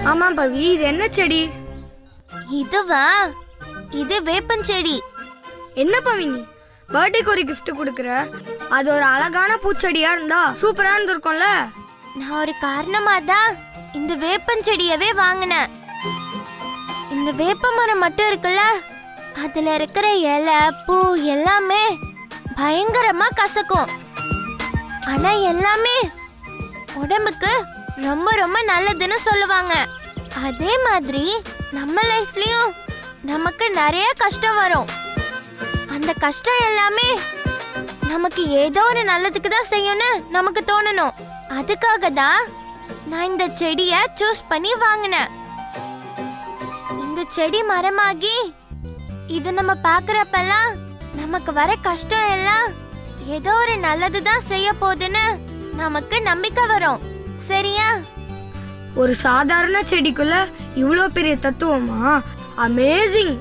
ஆமா பவி, இது என்ன செடி? இதுவா? இது வேப்பன் செடி. என்ன பவி நீ பர்த்டேக்கு ஒரு gift கொடுக்குற? அது ஒரு அழகான பூச்செடியா இருந்தா சூப்பரா இருந்திருக்கும்ல. நான் ஒரு காரணமா தான் இந்த வேப்பன் செடியவே வாங்கினேன். இந்த வேப்ப மரம் மட்டும் இருக்குல்ல, அதுல இருக்கிற இலை பூ எல்லாமே பயங்கரமா கசக்கும். ஆனா எல்லாமே உடம்புக்கு ரொம்ப ரொம்ப நல்லதுன்னு சொல்லுவாங்க. அதே மாதிரி நம்ம லைஃப்லயும் நமக்கு நிறைய கஷ்டம் வரும். அந்த கஷ்டம் எல்லாமே நமக்கு ஏதோ ஒரு நல்லதுக்கு தான் செய்யணும்னு நமக்கு தோணணும். அதுக்காக தான் நான் இந்த செடிய சூஸ் பண்ணி வாங்கினேன். இந்த செடி மரமாகி இது நம்ம பாக்குறப்பெல்லாம் நமக்கு வர கஷ்டம் எல்லாம் ஏதோ ஒரு நல்லது தான் செய்ய போகுதுன்னு நமக்கு நம்பிக்கை வரும். சரியா? ஒரு சாதாரண செடிக்குள்ள இவ்வளோ பெரிய தத்துவமா? அமேசிங்.